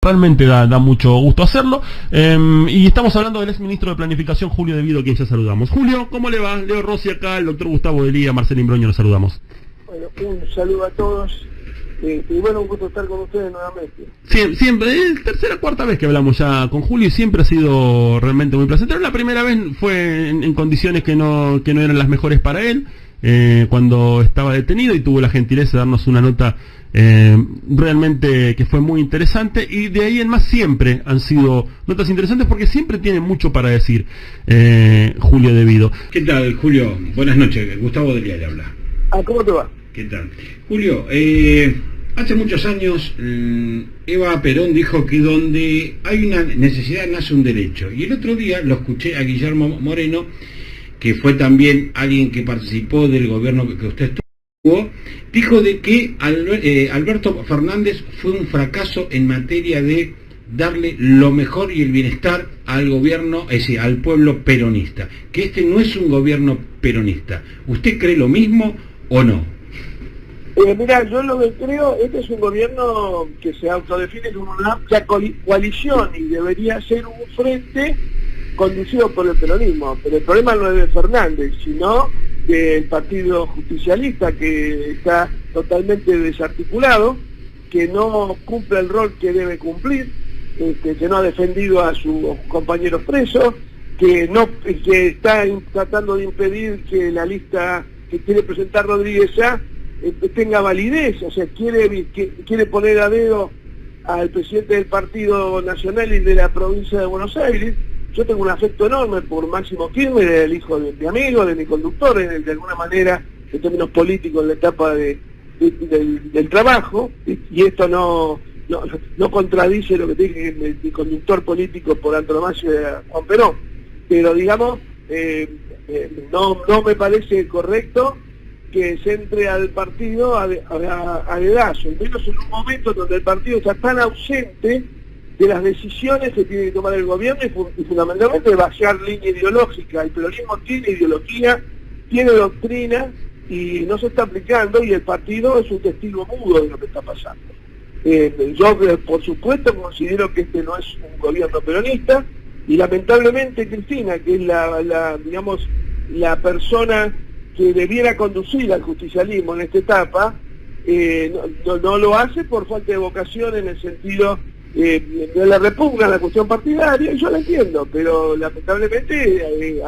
realmente da mucho gusto hacerlo. Y estamos hablando del exministro de Planificación, Julio De Vido, a quien ya saludamos. Julio, ¿cómo le va? Leo Rossi acá, el doctor Gustavo Delía, Marcelo Imbroño, los saludamos. Bueno, un saludo a todos. Y bueno, un gusto estar con ustedes nuevamente. Siempre, es tercera o cuarta vez que hablamos ya con Julio y siempre ha sido realmente muy placentero. La primera vez fue en condiciones que no eran las mejores para él, cuando estaba detenido, y tuvo la gentileza de darnos una nota realmente que fue muy interesante, y de ahí en más siempre han sido notas interesantes porque siempre tiene mucho para decir Julio De Vido. ¿Qué tal, Julio? Buenas noches, Gustavo Delía le habla. ¿Cómo te va? ¿Qué tal? Julio, hace muchos años Eva Perón dijo que donde hay una necesidad nace un derecho, y el otro día lo escuché a Guillermo Moreno, que fue también alguien que participó del gobierno que usted estuvo, dijo de que Alberto Fernández fue un fracaso en materia de darle lo mejor y el bienestar al gobierno, es decir, al pueblo peronista, que este no es un gobierno peronista. ¿Usted cree lo mismo o no? Mira, yo lo que creo, este es un gobierno que se autodefine como una amplia coalición y debería ser un frente conducido por el peronismo, pero el problema no es de Fernández, sino del Partido Justicialista, que está totalmente desarticulado, que no cumple el rol que debe cumplir, que no ha defendido a sus compañeros presos, que está tratando de impedir que la lista que quiere presentar Rodríguez ya tenga validez, o sea, quiere poner a dedo al presidente del Partido Nacional y de la provincia de Buenos Aires. Yo tengo un afecto enorme por Máximo Kirchner, el hijo de mi amigo, de mi conductor, de alguna manera, en términos políticos, en la etapa del trabajo, y esto no contradice lo que te dije, mi conductor político por antonomasia, Juan Perón, pero digamos, no me parece correcto que se entre al partido a dedazo, menos en un momento donde el partido está tan ausente de las decisiones que tiene que tomar el gobierno y fundamentalmente de vaciar línea ideológica. El peronismo tiene ideología, tiene doctrina y no se está aplicando, y el partido es un testigo mudo de lo que está pasando. Yo, por supuesto, considero que este no es un gobierno peronista, y lamentablemente Cristina, que es la persona que debiera conducir al justicialismo en esta etapa, no lo hace por falta de vocación, en el sentido de la repugna a la cuestión partidaria, y yo la entiendo, pero lamentablemente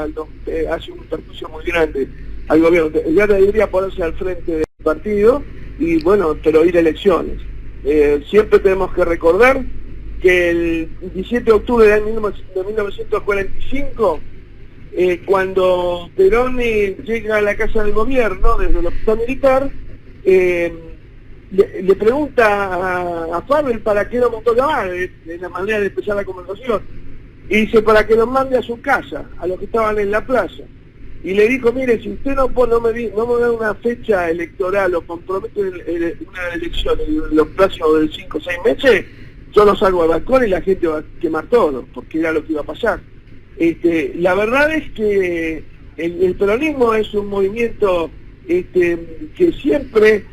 hace un perjuicio muy grande al gobierno. Ya debería ponerse al frente del partido y bueno, pero ir a elecciones. Siempre tenemos que recordar que el 17 de octubre de 1945, cuando Perón llega a la Casa del Gobierno desde el hospital militar, le pregunta a Fabel para qué lo montó llamar, de la manera de empezar la conversación, y dice para que los mande a su casa, a los que estaban en la plaza, y le dijo, mire, si usted no me da una fecha electoral o compromete una elección en los próximos de 5 o 6 meses, yo lo salgo al balcón y la gente va a quemar todo, porque era lo que iba a pasar. La verdad es que el peronismo es un movimiento que siempre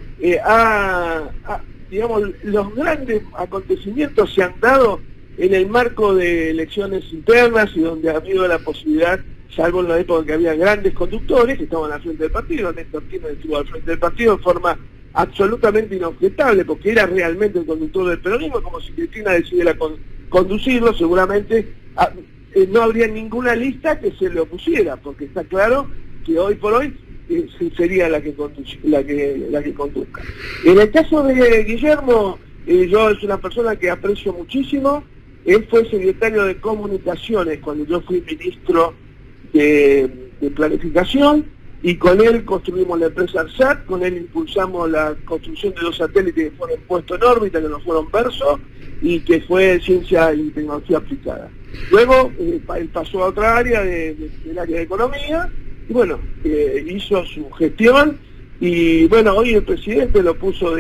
digamos, los grandes acontecimientos se han dado en el marco de elecciones internas, y donde ha habido la posibilidad, salvo en la época que había grandes conductores que estaban al frente del partido. Néstor Kirchner estuvo al frente del partido de forma absolutamente inobjetable, porque era realmente el conductor del peronismo. Como si Cristina decidiera conducirlo, seguramente no habría ninguna lista que se le opusiera, porque está claro que hoy por hoy sería la que conduzca. En el caso de Guillermo, yo es una persona que aprecio muchísimo. Él fue secretario de Comunicaciones cuando yo fui ministro de Planificación, y con él construimos la empresa ARSAT, con él impulsamos la construcción de 2 satélites que fueron puestos en órbita, que no fueron Verso, y que fue ciencia y tecnología aplicada. Luego él pasó a otra área del área de economía, y bueno, hizo su gestión, y bueno, hoy el presidente lo puso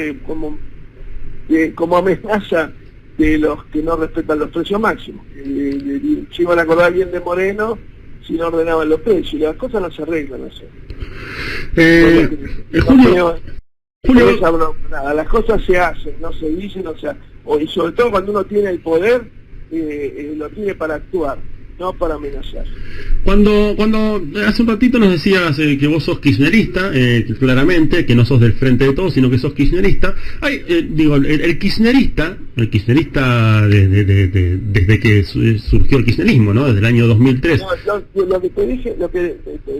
como amenaza de los que no respetan los precios máximos. Se iban a acordar bien de Moreno si no ordenaban los precios, y las cosas no se arreglan así. Julio, nada, las cosas se hacen, no se dicen, o sea, y sobre todo cuando uno tiene el poder, lo tiene para actuar, no para amenazar. Cuando hace un ratito nos decías que vos sos kirchnerista, claramente, que no sos del Frente de Todos, sino que sos kirchnerista. El kirchnerista desde que surgió el kirchnerismo, ¿no? Desde el año 2003. No, lo que te dije,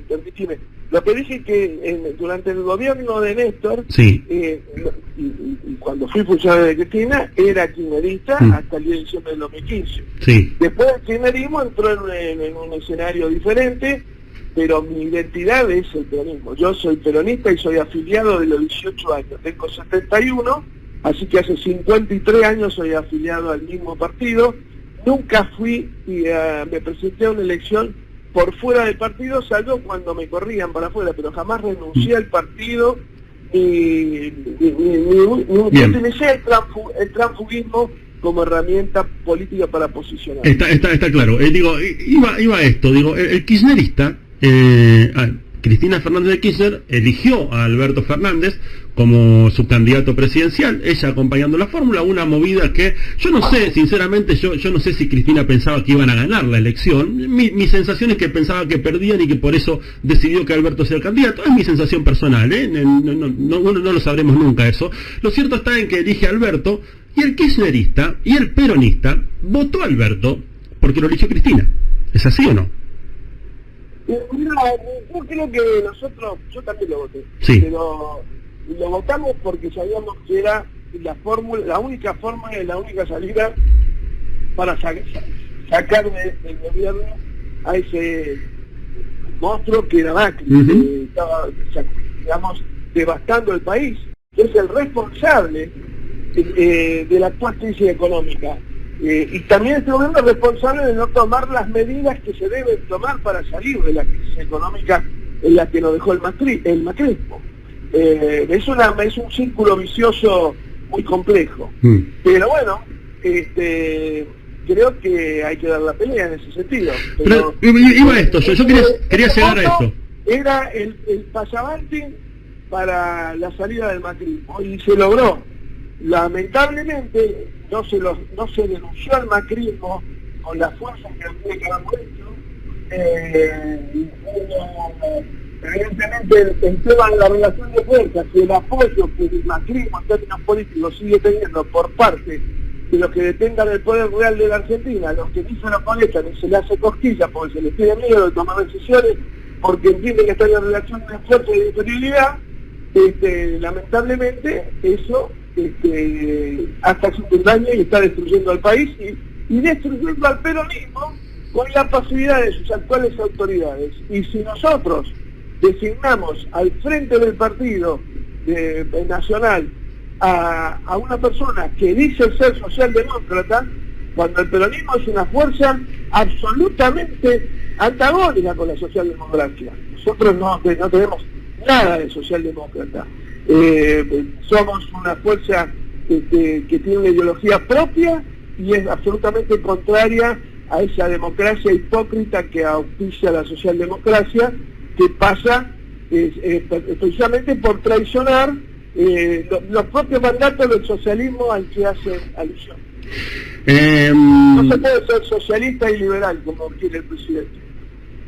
permitime, lo que dije que durante el gobierno de Néstor, sí. Y cuando fui funcionario de Cristina, era kirchnerista hasta el día de diciembre del 2015. Sí. Después del kirchnerismo entró en un escenario diferente, pero mi identidad es el peronismo. Yo soy peronista y soy afiliado de los 18 años. Tengo 71, así que hace 53 años soy afiliado al mismo partido. Nunca fui y me presenté a una elección por fuera del partido, salvo cuando me corrían para afuera, pero jamás renuncié al partido ni utilicé el transfugismo como herramienta política para posicionar. Está claro. Iba a esto, el kirchnerista, Cristina Fernández de Kirchner eligió a Alberto Fernández como su candidato presidencial, ella acompañando la fórmula, una movida que yo no sé, sinceramente, yo no sé si Cristina pensaba que iban a ganar la elección. Mi sensación es que pensaba que perdían y que por eso decidió que Alberto sea el candidato. Es mi sensación personal, no lo sabremos nunca eso. Lo cierto está en que elige a Alberto, y el kirchnerista y el peronista votó a Alberto porque lo eligió Cristina. ¿Es así o no? No, yo creo que yo también lo voté, sí. Pero lo votamos porque sabíamos que era la única fórmula y la única salida para sacar del gobierno a ese monstruo que era Macri, que estaba, digamos, devastando el país, que es el responsable de la actual crisis económica. Y también este gobierno es responsable de no tomar las medidas que se deben tomar para salir de la crisis económica en la que nos dejó el macrismo. Es un círculo vicioso muy complejo. Pero bueno, creo que hay que dar la pelea en ese sentido. Pero iba a esto, yo quería llegar a esto. Era el pasabanting para la salida del macrismo y se logró. Lamentablemente no se denunció al macrismo con la fuerza que había que haber hecho. Evidentemente el tema de la relación de fuerzas y el apoyo que el macrismo en términos políticos sigue teniendo por parte de los que detengan el poder real de la Argentina, los que ni se lo molestan ni se le hace cosquilla porque se les tiene miedo de tomar decisiones porque entienden que está en la relación de fuerza y de disponibilidad, lamentablemente eso hasta haciendo un daño y está destruyendo al país y destruyendo al peronismo con la pasividad de sus actuales autoridades. Y si nosotros designamos al frente del partido nacional a una persona que dice ser socialdemócrata, cuando el peronismo es una fuerza absolutamente antagónica con la socialdemocracia. Nosotros no tenemos nada de socialdemócrata. Somos una fuerza que tiene una ideología propia y es absolutamente contraria a esa democracia hipócrita que auspicia la socialdemocracia, que pasa precisamente por traicionar los propios mandatos del socialismo al que hacen alusión. No se puede ser socialista y liberal como quiere el presidente.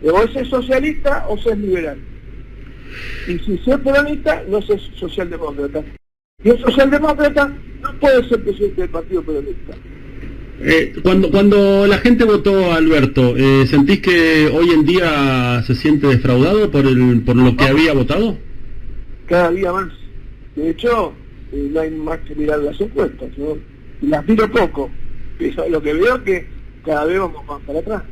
O se es socialista o se es liberal. Y si se es peronista, no se es socialdemócrata. Y el socialdemócrata no puede ser presidente del partido peronista. Cuando la gente votó a Alberto, ¿sentís que hoy en día se siente defraudado por lo que había votado? Cada día más. De hecho, no hay más que mirar las encuestas, ¿no? Las miro poco. Pero lo que veo es que cada vez vamos más para atrás.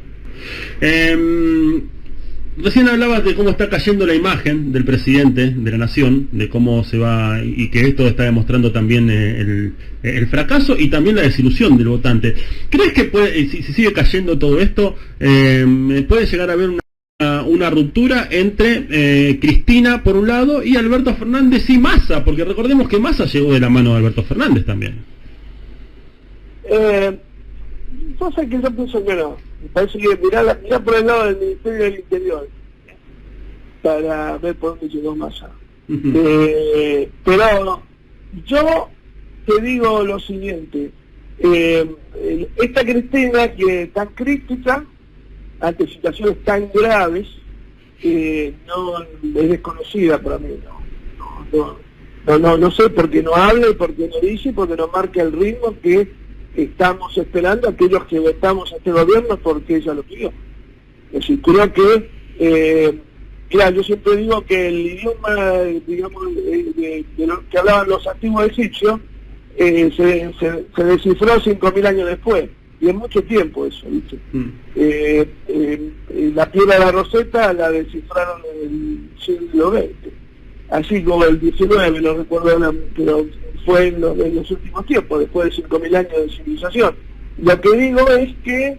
Recién hablabas de cómo está cayendo la imagen del presidente de la nación, de cómo se va, y que esto está demostrando también el fracaso y también la desilusión del votante. ¿Crees que si sigue cayendo todo esto, puede llegar a haber una ruptura entre Cristina por un lado y Alberto Fernández y Massa? Porque recordemos que Massa llegó de la mano de Alberto Fernández también. Cosa que yo pienso que no. Me parece que mirá por el lado del Ministerio del Interior para ver por dónde llegó Massa. Pero yo te digo lo siguiente, Esta Cristina, que es tan crítica ante situaciones tan graves, no es desconocida para mí, no sé por qué no habla y por qué no dice y por qué no marca el ritmo que estamos esperando aquellos que votamos a este gobierno porque ella lo pidió. Es decir, creo que claro, yo siempre digo que el idioma, digamos, de lo que hablaban los antiguos egipcios se descifró 5.000 años después, y es mucho tiempo eso, ¿viste? La piedra de la Rosetta la descifraron en el siglo XX, así como el XIX, no recuerdo, pero fue en los últimos tiempos, después de 5.000 años de civilización. Lo que digo es que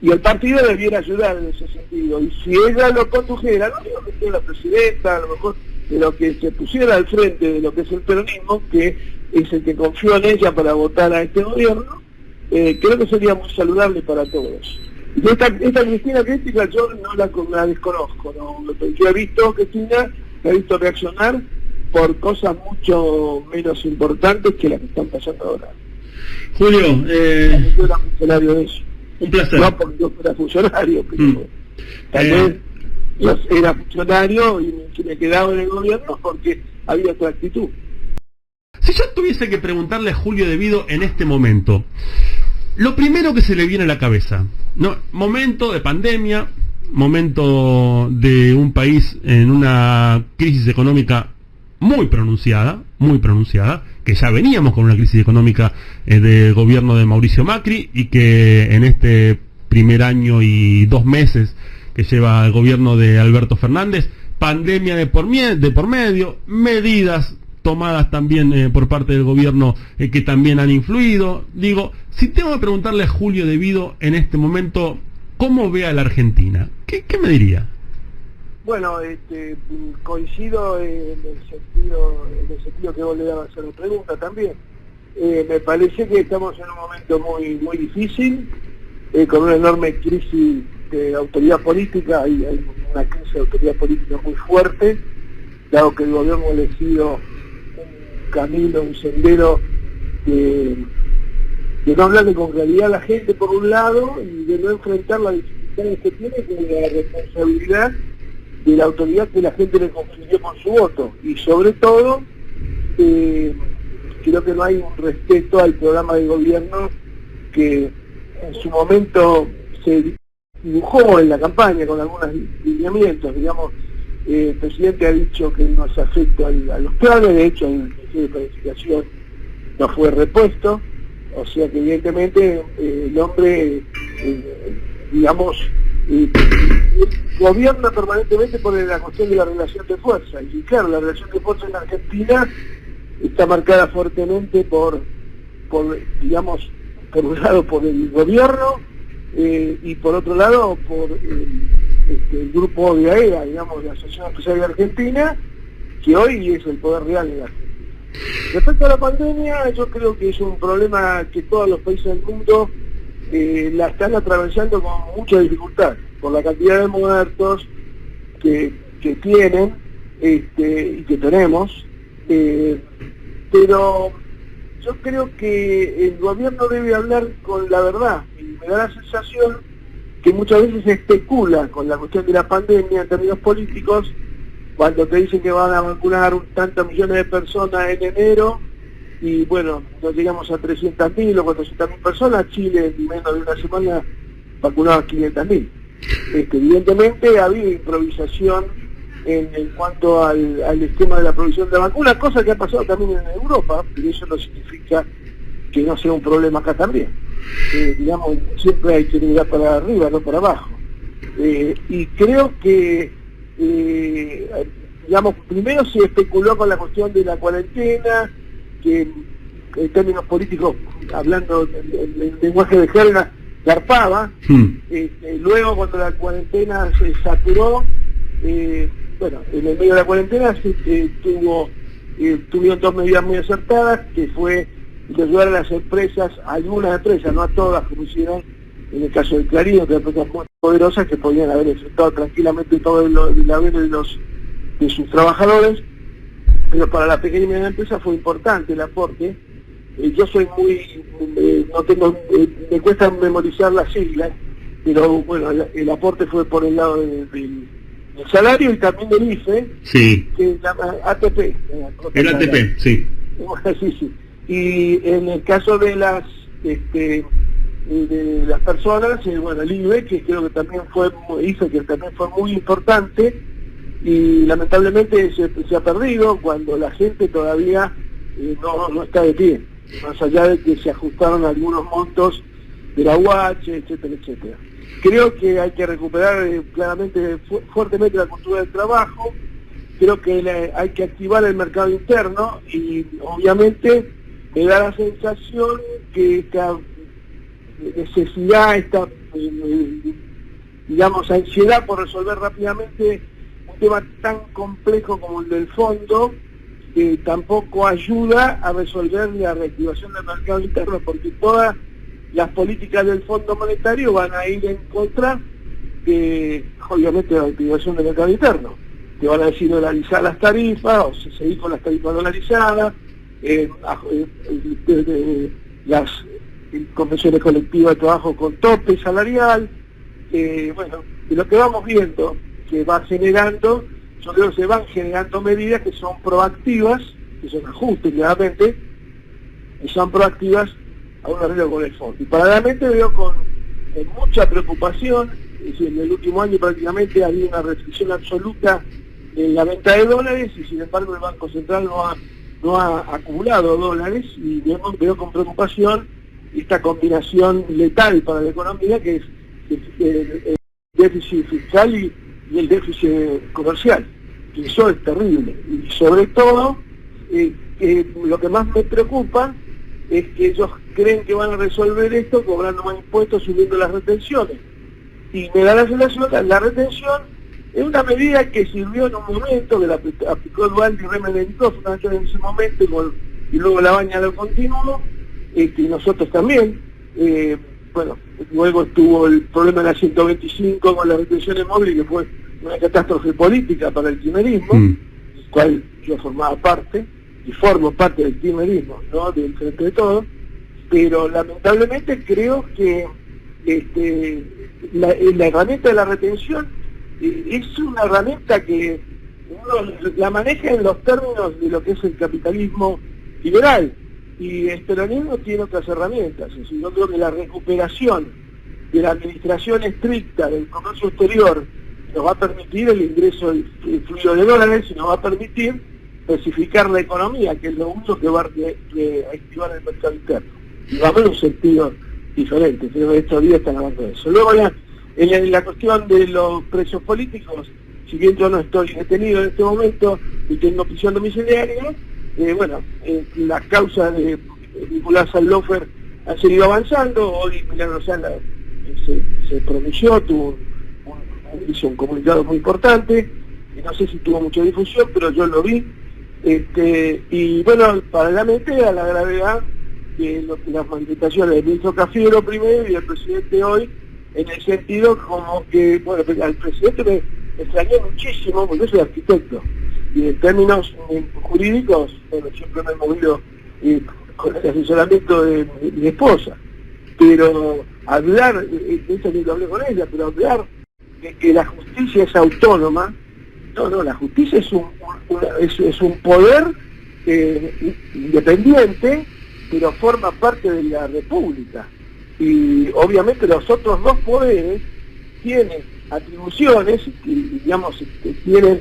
y el partido debiera ayudar en ese sentido, y si ella lo condujera, no digo que sea la presidenta, a lo mejor, pero que se pusiera al frente de lo que es el peronismo, que es el que confió en ella para votar a este gobierno, creo que sería muy saludable para todos. Y esta Cristina crítica yo no la desconozco, ¿no? Yo he visto Cristina, la he visto reaccionar por cosas mucho menos importantes que las que están pasando ahora. Julio, yo era funcionario de eso. Un placer. No porque yo fuera funcionario, pero tal vez yo era funcionario y me quedaba en el gobierno porque había otra actitud. Si yo tuviese que preguntarle a Julio De Vido en este momento, lo primero que se le viene a la cabeza, ¿no? Momento de pandemia, momento de un país en una crisis económica muy pronunciada, que ya veníamos con una crisis económica del gobierno de Mauricio Macri, y que en este primer año y 2 meses que lleva el gobierno de Alberto Fernández, pandemia de por medio, medidas tomadas también por parte del gobierno que también han influido. Digo, si tengo que preguntarle a Julio De Vido en este momento cómo ve a la Argentina, ¿qué me diría? Bueno, coincido en el sentido que vos le dabas a la pregunta también. Me parece que estamos en un momento muy difícil, con una enorme crisis de autoridad política, hay una crisis de autoridad política muy fuerte, dado que el gobierno ha elegido un camino, un sendero de no hablarle con realidad a la gente por un lado, y de no enfrentar las dificultades que tiene con la responsabilidad de la autoridad que la gente le confirió con su voto, y sobre todo creo que no hay un respeto al programa de gobierno que en su momento se dibujó en la campaña con algunos lineamientos. Digamos, el presidente ha dicho que no se afecta a los planes, de hecho el Ministerio de Planificación no fue repuesto, o sea que evidentemente el hombre, digamos, gobierna permanentemente por la cuestión de la relación de fuerza, y claro, la relación de fuerza en la Argentina está marcada fuertemente por digamos, por un lado por el gobierno y por otro lado por el grupo de AEA, digamos, la Asociación Empresaria Argentina, que hoy es el poder real de la Argentina. Respecto a la pandemia, yo creo que es un problema que todos los países del mundo la están atravesando con mucha dificultad, por la cantidad de muertos que tienen y que tenemos, pero yo creo que el gobierno debe hablar con la verdad, y me da la sensación que muchas veces se especula con la cuestión de la pandemia en términos políticos, cuando te dicen que van a vacunar tantos millones de personas en enero, y bueno, nos llegamos a 300.000 o 400.000 personas. Chile en menos de una semana vacunaba 500.000. Evidentemente ha habido improvisación en cuanto al esquema de la provisión de vacunas, cosa que ha pasado también en Europa, pero eso no significa que no sea un problema acá también. Digamos, siempre hay que mirar para arriba, no para abajo. Y creo que, digamos, primero se especuló con la cuestión de la cuarentena, que en términos políticos, hablando en lenguaje de jerga, garpaba. Luego, cuando la cuarentena se saturó, bueno, en el medio de la cuarentena tuvieron 2 medidas muy acertadas, que fue de ayudar a las empresas, a algunas empresas, no a todas, como hicieron en el caso de Clarín, que eran empresas muy poderosas que podían haber enfrentado tranquilamente todo el haber de sus trabajadores, pero para la pequeña y mediana empresa fue importante el aporte, yo soy no tengo, me cuesta memorizar las siglas, pero bueno, el aporte fue por el lado del salario y también del IFE, Sí. que se llama ATP. El ATP, sí. Sí. Y en el caso de las personas, bueno, el IBE, que creo que también IFE, que también fue muy importante, y lamentablemente se ha perdido cuando la gente todavía no está de pie, más allá de que se ajustaron algunos montos de la UH, etcétera, etcétera. Creo que hay que recuperar claramente, fuertemente la cultura del trabajo. Creo que hay que activar el mercado interno y obviamente me da la sensación que esta necesidad, esta digamos ansiedad por resolver rápidamente un tema tan complejo como el del fondo, tampoco ayuda a resolver la reactivación del mercado interno, porque todas las políticas del Fondo Monetario van a ir en contra de, obviamente, la reactivación del mercado interno. Te van a decir dolarizar las tarifas, o seguir con las tarifas dolarizadas, las convenciones colectivas de trabajo con tope salarial, bueno, de lo que vamos viendo que va generando, yo creo que se van generando medidas que son proactivas, que son ajustes claramente, y son proactivas a un arreglo con el fondo. Y paralelamente veo con mucha preocupación, es decir, en el último año prácticamente ha habido una restricción absoluta en la venta de dólares y sin embargo el Banco Central no ha acumulado dólares, y veo con preocupación esta combinación letal para la economía que es el déficit fiscal y el déficit comercial, que eso es terrible. Y sobre todo, lo que más me preocupa es que ellos creen que van a resolver esto cobrando más impuestos, subiendo las retenciones. Y me da la sensación que la retención es una medida que sirvió en un momento, que la aplicó Dualde y Remenentó en ese momento, y luego la baña de continuo, y nosotros también. Bueno, luego estuvo el problema de la 125 con las retenciones móviles, que fue una catástrofe política para el kirchnerismo, del cual yo formaba parte, y formo parte del kirchnerismo, ¿no?, del Frente de Todos, pero lamentablemente creo que la herramienta de la retención es una herramienta que uno la maneja en los términos de lo que es el capitalismo liberal, y el peronismo tiene otras herramientas. Es decir, yo creo que la recuperación de la administración estricta del comercio exterior nos va a permitir el ingreso del flujo de dólares y nos va a permitir especificar la economía, que es lo único que va a activar el mercado interno. Y va a haber un sentido diferente, creo que estos días están hablando de eso. Luego ya, en la cuestión de los presos políticos, si bien yo no estoy detenido en este momento y tengo prisión domiciliaria, bueno, las causas vinculadas al Lofer han seguido avanzando. Hoy Milagro Sala se pronunció, hizo un comunicado muy importante, y no sé si tuvo mucha difusión, pero yo lo vi, y bueno, paralelamente a la gravedad de las manifestaciones del ministro Cafiero primero y el presidente hoy, en el sentido como que, bueno, al presidente me extrañó muchísimo, porque yo soy arquitecto, y en términos jurídicos, bueno, siempre me he movido con el asesoramiento de mi esposa, pero hablar, eso ni lo hablé con ella, pero hablar de que la justicia es autónoma, no, la justicia es un poder independiente, pero forma parte de la República, y obviamente los otros dos poderes tienen atribuciones, y digamos, tienen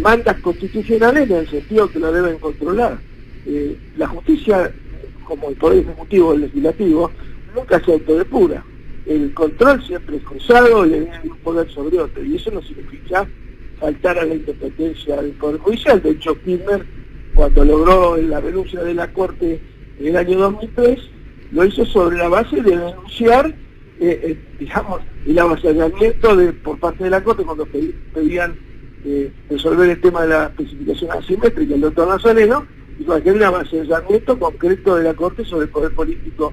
mandas constitucionales en el sentido que lo deben controlar. La justicia, como el poder ejecutivo o el legislativo, nunca se autodepura. El control siempre es cruzado y hay un poder sobre otro, y eso no significa faltar a la independencia del poder judicial. De hecho, Kirchner, cuando logró la renuncia de la Corte en el año 2003, lo hizo sobre la base de denunciar, digamos, el avasallamiento por parte de la Corte cuando pedían resolver el tema de la especificación asimétrica del doctor Nazareno, y cualquier un avasallamiento concreto de la Corte sobre el poder político,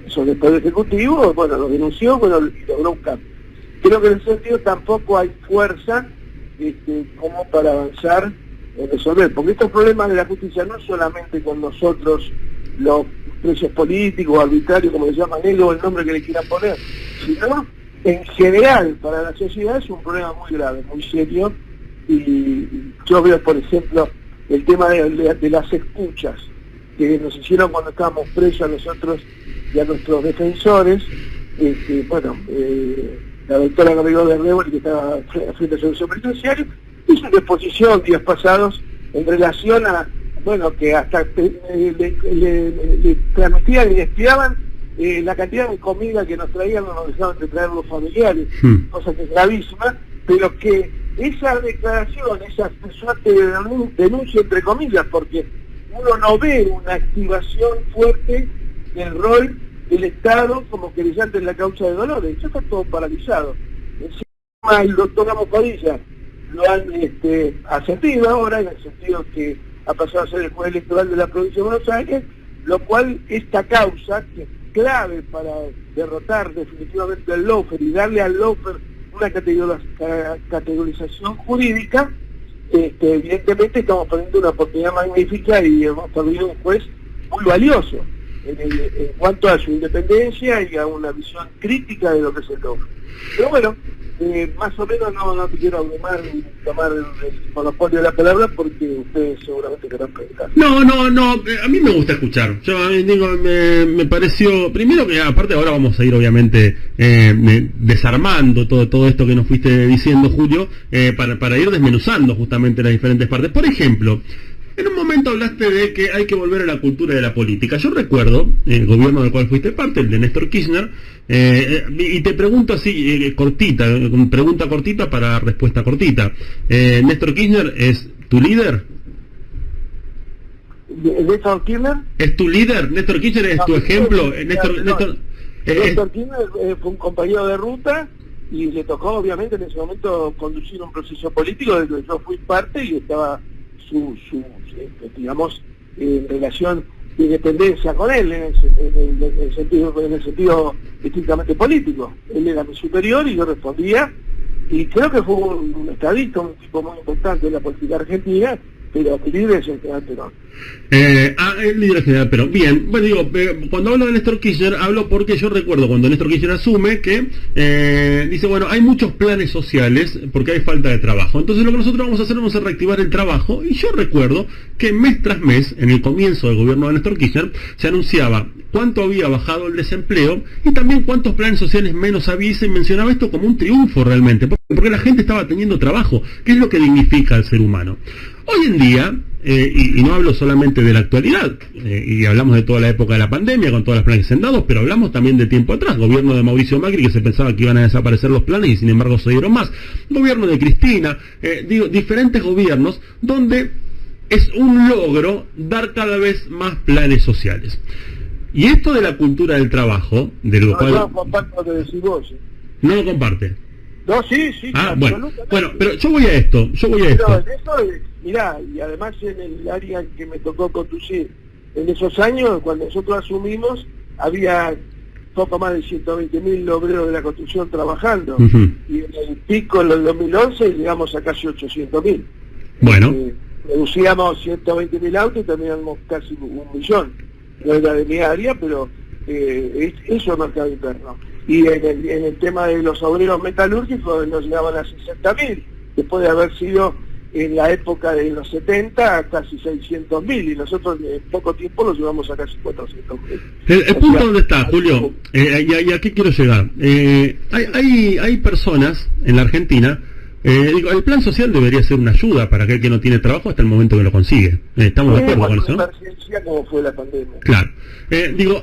sobre el poder ejecutivo. Bueno, lo denunció, bueno, y logró un cambio. Creo que en ese sentido tampoco hay fuerza como para avanzar en resolver, porque estos problemas de la justicia no solamente con nosotros los presos políticos, arbitrarios, como le llaman ellos, o el nombre que le quieran poner, sino en general para la sociedad es un problema muy grave, muy serio, y yo veo, por ejemplo, el tema de las escuchas que nos hicieron cuando estábamos presos a nosotros y a nuestros defensores. La doctora Gabriela de Rebol, que estaba frente al servicio penitenciario, hizo una exposición días pasados en relación a, que hasta le transmitían y espiaban la cantidad de comida que nos traían, no nos dejaban de traer los familiares, cosa que es gravísima, pero que esa declaración, esa suerte de denuncia entre comillas, porque uno no ve una activación fuerte del rol del Estado como querellante en la causa de Dolores. Eso está todo paralizado. Encima el doctor Ramos Padilla lo han ascendido ahora, en el sentido que ha pasado a ser el juez electoral de la provincia de Buenos Aires, lo cual esta causa, que es clave para derrotar definitivamente al lawfare y darle al lawfare una categorización jurídica, evidentemente estamos perdiendo una oportunidad magnífica y hemos perdido un juez muy valioso en cuanto a su independencia y a una visión crítica de lo que es el lawfare. Pero bueno, más o menos no te quiero abrumar ni tomar el monopolio de la palabra, porque ustedes seguramente querrán preguntar. No, a mí me gusta escuchar. Yo digo, me pareció, primero que aparte ahora vamos a ir obviamente desarmando todo esto que nos fuiste diciendo, Julio, para ir desmenuzando justamente las diferentes partes. Por ejemplo, en un momento hablaste de que hay que volver a la cultura de la política. Yo recuerdo el gobierno del cual fuiste parte, el de Néstor Kirchner, y te pregunto así, pregunta cortita para respuesta cortita. ¿Néstor Kirchner es tu líder? ¿Néstor Kirchner? ¿Es tu líder? ¿Néstor Kirchner es tu ejemplo? Néstor Kirchner fue un compañero de ruta y le tocó obviamente en ese momento conducir un proceso político del que yo fui parte y estaba digamos, en relación de independencia con él, en el sentido estrictamente político. Él era mi superior y yo respondía, y creo que fue un estadista, un tipo muy importante en la política argentina, pero mi líder es el general Perón. El líder general Perón. Bien, bueno, digo, cuando hablo de Néstor Kirchner, hablo porque yo recuerdo cuando Néstor Kirchner asume que dice, hay muchos planes sociales porque hay falta de trabajo. Entonces lo que nosotros vamos a hacer, vamos a reactivar el trabajo, y yo recuerdo que mes tras mes, en el comienzo del gobierno de Néstor Kirchner, se anunciaba cuánto había bajado el desempleo y también cuántos planes sociales menos había, y se mencionaba esto como un triunfo realmente, porque la gente estaba teniendo trabajo, que es lo que dignifica al ser humano. Hoy en día, y no hablo solamente de la actualidad, y hablamos de toda la época de la pandemia, con todas las planes sendados, pero hablamos también de tiempo atrás, gobierno de Mauricio Macri, que se pensaba que iban a desaparecer los planes y sin embargo se dieron más, gobierno de Cristina, diferentes gobiernos, donde es un logro dar cada vez más planes sociales. Y esto de la cultura del trabajo, de lo cual... No comparto lo que decís vos. ¿No lo comparte? No, sí. Bueno, pero yo voy a esto. Pero eso, mirá, y además en el área que me tocó conducir, en esos años, cuando nosotros asumimos, había poco más de 120.000 obreros de la construcción trabajando, y en el pico en el 2011 llegamos a casi 800.000. Bueno. Reducíamos 120.000 autos y teníamos casi 1.000.000. No era de mi área, pero eso es mercado interno. Y en el tema de los obreros metalúrgicos nos llegaban a 60.000, después de haber sido en la época de los 70 casi 600.000, y nosotros en poco tiempo los llevamos a casi 400.000. El punto donde está, Julio, y a qué quiero llegar. Hay personas en la Argentina, el plan social debería ser una ayuda para aquel que no tiene trabajo hasta el momento que lo consigue. ¿Estamos de acuerdo con eso? Una emergencia como fue la pandemia. Claro.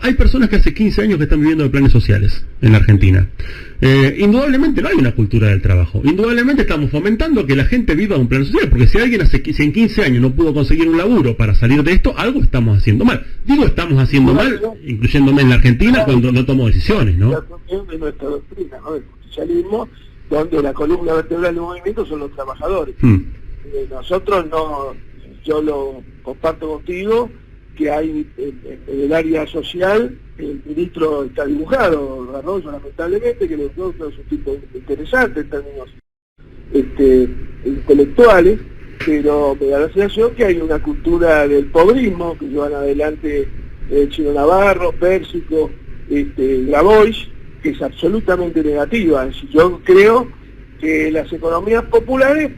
Hay personas que hace 15 años que están viviendo de planes sociales en la Argentina. Indudablemente no hay una cultura del trabajo. Indudablemente estamos fomentando que la gente viva un plan social, porque si alguien si en 15 años no pudo conseguir un laburo para salir de esto, algo estamos haciendo mal. Estamos haciendo mal, incluyéndome en la Argentina, cuando no tomo decisiones, ¿no? La cuestión de nuestra doctrina, ¿no? Del justicialismo, donde la columna vertebral del movimiento son los trabajadores. Nosotros no, yo lo comparto contigo, que hay en el área social, el ministro está dibujado, Arroyo, lamentablemente, que los dos es un tipo interesante en términos intelectuales, pero me da la sensación que hay una cultura del pobrismo que llevan adelante Chino Navarro, Pérsico, Grabois, que es absolutamente negativa. Yo creo que las economías populares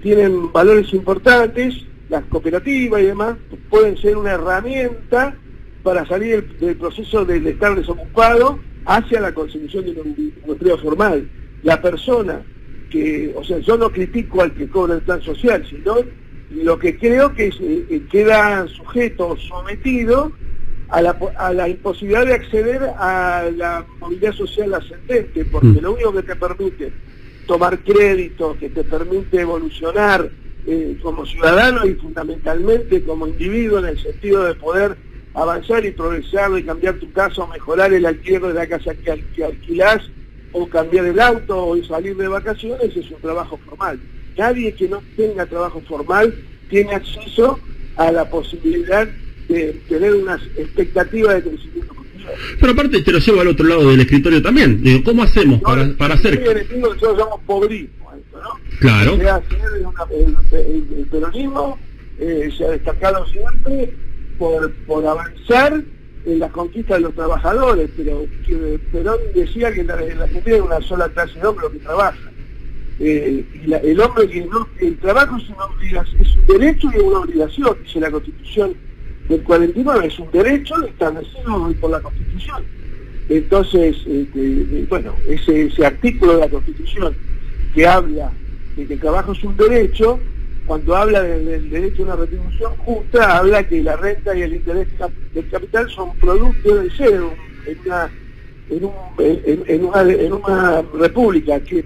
tienen valores importantes, las cooperativas y demás pueden ser una herramienta para salir del proceso del estar desocupado hacia la consecución de un empleo formal. La persona que, o sea, yo no critico al que cobra el plan social, sino lo que creo que queda sujeto, sometido a la imposibilidad de acceder a la movilidad social ascendente, porque lo único que te permite tomar crédito, que te permite evolucionar como ciudadano y fundamentalmente como individuo, en el sentido de poder avanzar y progresar y cambiar tu casa o mejorar el alquiler de la casa que alquilás, o cambiar el auto o salir de vacaciones, es un trabajo formal. Nadie que no tenga trabajo formal tiene acceso a la posibilidad de tener una expectativa de crecimiento futuro. Pero aparte te lo llevo al otro lado del escritorio también. Digo, ¿cómo hacemos para hacer? Nosotros llamamos pobrismo, ¿no? Claro. El peronismo se ha destacado siempre por avanzar en la conquista de los trabajadores, pero Perón decía que la Argentina es una sola clase de hombre que trabaja. El hombre que no, el trabajo es un derecho y una obligación, dice la Constitución del 49, es un derecho establecido por la Constitución. Entonces, bueno, ese artículo de la Constitución que habla de que el trabajo es un derecho, cuando habla del derecho a una retribución justa, habla que la renta y el interés del capital son productos del ser en una república que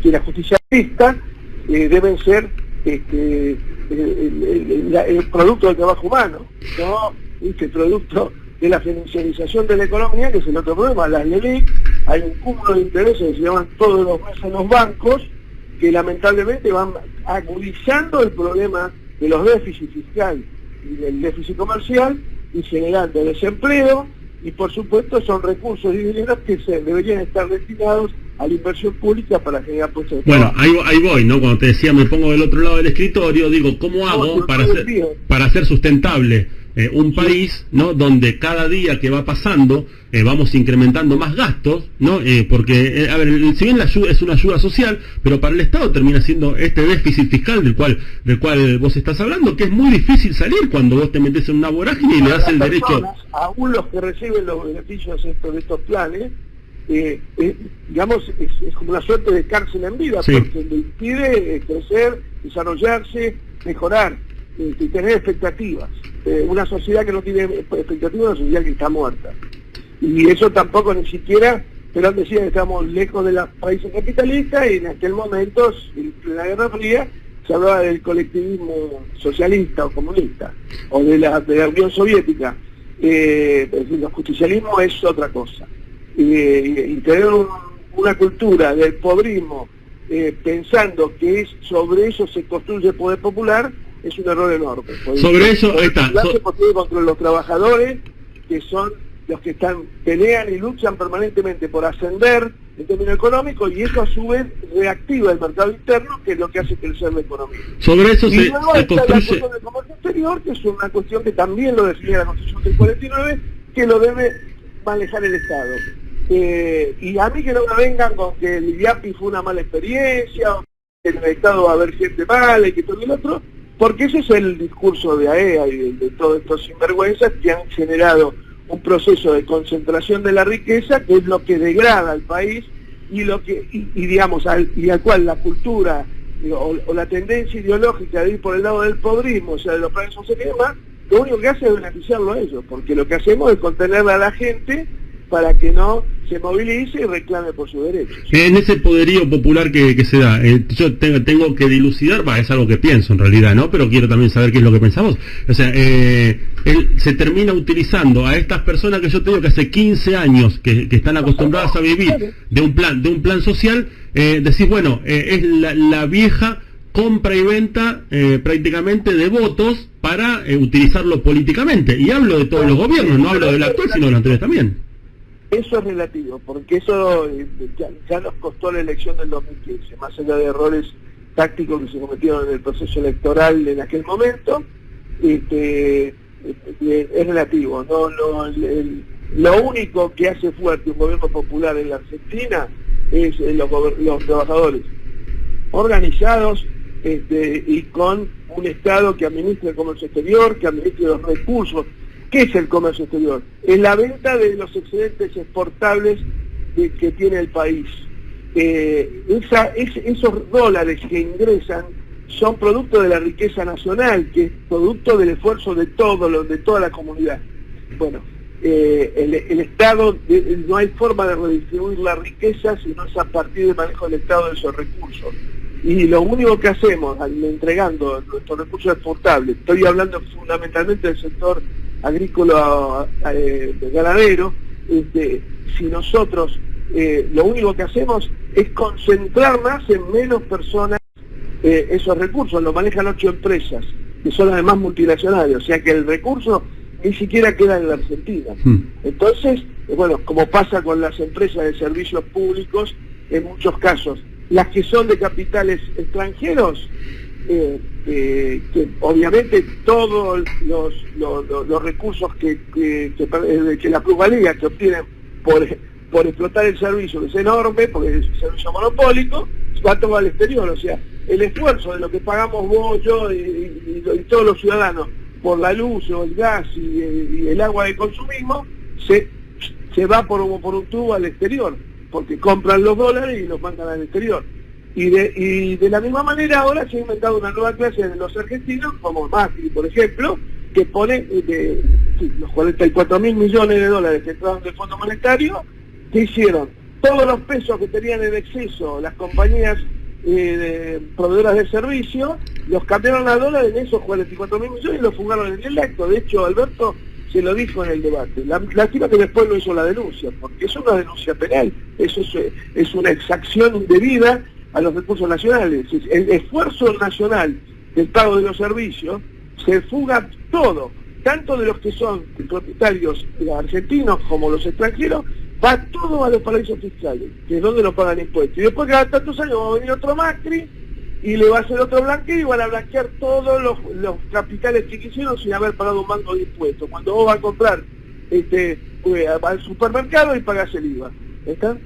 la justicia justa deben ser el producto del trabajo humano, no el producto de la financiarización de la economía, que es el otro problema. Las LELIC, hay un cúmulo de intereses que se llaman todos los meses en los bancos, que lamentablemente van agudizando el problema de los déficits fiscales y del déficit comercial y generando desempleo, y por supuesto son recursos y dineros que deberían estar destinados a la inversión pública para generar puestos de trabajo. Bueno, ahí voy, ¿no? Cuando te decía me pongo del otro lado del escritorio, digo, ¿cómo hago para hacer sustentable un país, ¿no? Donde cada día que va pasando vamos incrementando más gastos, ¿no? Porque, a ver, si bien la ayuda es una ayuda social, pero para el Estado termina siendo este déficit fiscal del cual vos estás hablando, que es muy difícil salir cuando vos te metes en una vorágine y le das el derecho. Aún los que reciben los beneficios de estos planes, digamos, es como una suerte de cárcel en vida, sí, porque le impide crecer, desarrollarse, mejorar y tener expectativas. Una sociedad que no tiene expectativas es una sociedad que está muerta. Y eso tampoco ni siquiera, Perón decía que estamos lejos de los países capitalistas, y en aquel momento, en la Guerra Fría, se hablaba del colectivismo socialista o comunista, o de la Unión Soviética. Es decir, el justicialismo es otra cosa. Y tener una cultura del pobrismo pensando que sobre eso se construye el poder popular es un error enorme. Sobre eso está. Contra los trabajadores, que son los que pelean y luchan permanentemente por ascender en términos económicos, y eso a su vez reactiva el mercado interno, que es lo que hace crecer la economía. Sobre eso y luego está la cuestión del comercio exterior, que es una cuestión que también lo definía la Constitución del 49, que lo debe manejar el Estado. Y a mí que no me vengan con que el IAPI fue una mala experiencia, o que en el Estado va a haber gente mala y que todo el otro, porque ese es el discurso de AEA y de todos estos sinvergüenzas que han generado un proceso de concentración de la riqueza, que es lo que degrada al país y digamos al cual la cultura o la tendencia ideológica de ir por el lado del pobrismo, o sea, de los planes sociales y demás, lo único que hace es beneficiarlo a ellos, porque lo que hacemos es contenerla a la gente para que no se movilice y reclame por sus derechos. En ese poderío popular que se da, yo tengo que dilucidar, es algo que pienso en realidad, ¿no? Pero quiero también saber qué es lo que pensamos. O sea, se termina utilizando a estas personas que yo te digo que hace 15 años que están acostumbradas a vivir de un plan social, decir, bueno, es la vieja compra y venta prácticamente de votos para utilizarlo políticamente. Y hablo de todos los gobiernos, no hablo del actual, sino de los anteriores también. Eso es relativo, porque eso ya nos costó la elección del 2015, más allá de errores tácticos que se cometieron en el proceso electoral en aquel momento. es relativo. Lo único que hace fuerte un gobierno popular en la Argentina es los trabajadores organizados y con un Estado que administre el comercio exterior, que administre los recursos. ¿Qué es el comercio exterior? Es la venta de los excedentes exportables que tiene el país. Esos dólares que ingresan son producto de la riqueza nacional, que es producto del esfuerzo de toda la comunidad. Bueno, el Estado, no hay forma de redistribuir la riqueza si no es a partir del manejo del Estado de esos recursos. Y lo único que hacemos, entregando nuestros recursos exportables, estoy hablando fundamentalmente del sector agrícola ganadero, si nosotros lo único que hacemos es concentrar más en menos personas esos recursos, lo manejan 8 empresas, que son además multinacionales, o sea que el recurso ni siquiera queda en la Argentina. Entonces, bueno, como pasa con las empresas de servicios públicos, en muchos casos, las que son de capitales extranjeros, que obviamente todos los recursos que la plusvalía que obtienen por explotar el servicio, que es enorme, porque es un servicio monopólico, va todo al exterior. O sea, el esfuerzo de lo que pagamos vos, yo y todos los ciudadanos por la luz o el gas y el agua que consumimos, se va por un tubo al exterior, porque compran los dólares y los mandan al exterior. Y de la misma manera ahora se ha inventado una nueva clase de los argentinos, como Macri, por ejemplo, que pone los 44.000 millones de dólares que entraron del Fondo Monetario. ¿Qué hicieron? Todos los pesos que tenían en exceso las compañías proveedoras de servicio, los cambiaron a dólares en esos 44.000 millones y los fugaron en el acto. De hecho, Alberto se lo dijo en el debate. Lástima que después no hizo la denuncia, porque es una denuncia penal, eso es una exacción indebida a los recursos nacionales. El esfuerzo nacional del pago de los servicios se fuga todo, tanto de los que son propietarios argentinos como los extranjeros, va todo a los paraísos fiscales, que es donde no pagan impuestos. Y después cada tantos años va a venir otro Macri y le va a hacer otro blanqueo y van a blanquear todos los capitales que quisieron sin haber pagado un mango de impuestos. Cuando vos vas a comprar al supermercado y pagás el IVA. ¿Está?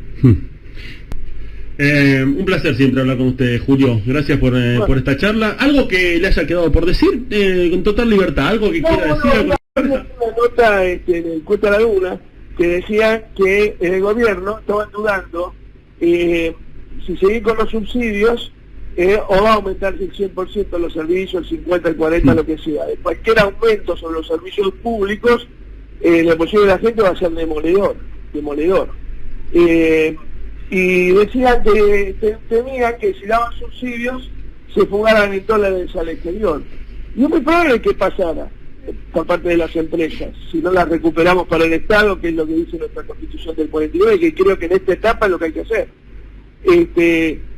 Un placer siempre hablar con usted, Julio. Gracias por esta charla. ¿Algo que le haya quedado por decir? Con total libertad. ¿Algo que quiera decir? Una nota en el Cuesta La Luna que decía que el gobierno estaban dudando si seguir con los subsidios o va a aumentar el 100% los servicios, el 50, el 40, lo que sea. Cualquier aumento sobre los servicios públicos, la posición de la gente va a ser demoledor. Y decían que temían que si daban subsidios se fugaran en dólares al exterior. Y es muy probable que pasara por parte de las empresas, si no las recuperamos para el Estado, que es lo que dice nuestra Constitución del 49, que creo que en esta etapa es lo que hay que hacer.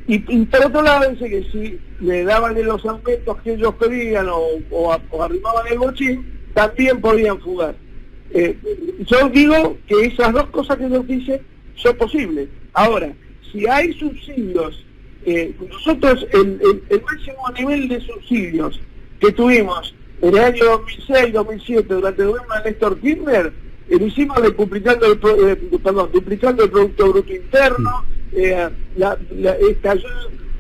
Y por otro lado dice que si le daban los aumentos que ellos pedían o arrimaban el bochín, también podían fugar. Yo digo que esas dos cosas que nos dicen son posibles. Ahora, si hay subsidios, nosotros el máximo nivel de subsidios que tuvimos en el año 2006-2007 durante el gobierno de Néstor Kirchner, lo hicimos duplicando el Producto Bruto Interno,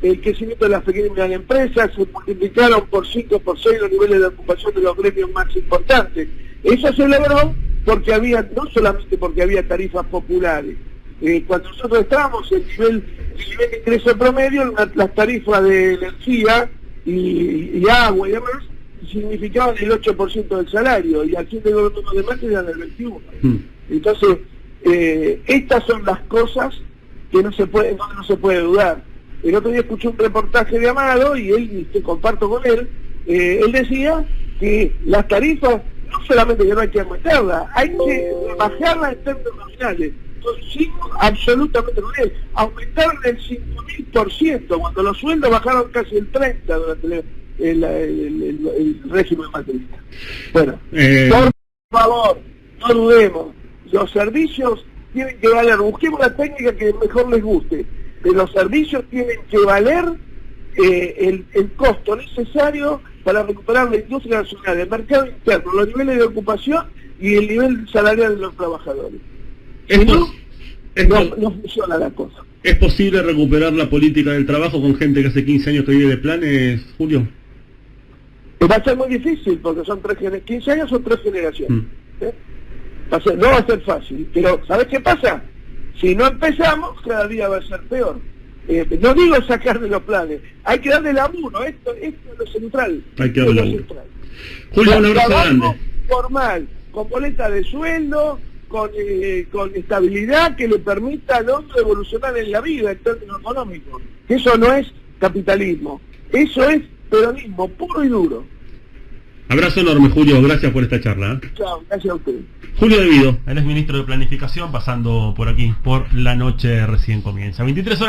el crecimiento de las pequeñas y medianas empresas, se multiplicaron por 5 por 6 los niveles de ocupación de los gremios más importantes. Eso se logró porque no solamente porque había tarifas populares. Cuando nosotros estábamos, el nivel de ingreso promedio, las tarifas de energía y agua y demás, significaban el 8% del salario, y aquí de los demás eran el 21%. Entonces, estas son las cosas que no se puede dudar. El otro día escuché un reportaje de Amado, y él, comparto con él decía que las tarifas, no solamente que no hay que aumentarlas, hay que bajarlas en términos nominales. Entonces, absolutamente no es. Aumentaron el 5.000%, cuando los sueldos bajaron casi el 30% durante el régimen macrista. Bueno, por favor, no dudemos. Los servicios tienen que valer. Busquemos la técnica que mejor les guste, pero los servicios tienen que valer el costo necesario para recuperar la industria nacional, el mercado interno, los niveles de ocupación y el nivel salarial de los trabajadores. Si no funciona la cosa. ¿Es posible recuperar la política del trabajo con gente que hace 15 años que vive de planes, Julio? Va a ser muy difícil, porque son 15 años son 3 generaciones. No va a ser fácil, pero ¿sabes qué pasa? Si no empezamos, cada día va a ser peor. No digo sacar de los planes, hay que darle laburo, esto es lo central. Hay que darle laburo. Julio, un abrazo grande. Formal, con boleta de sueldo, con estabilidad que le permita al hombre evolucionar en la vida en términos económicos. Eso no es capitalismo, eso es peronismo puro y duro. Abrazo enorme, Julio, gracias por esta charla. Chao, gracias a usted. Julio Devido, él es ministro de Planificación, pasando por aquí, por La Noche Recién Comienza. 23 horas.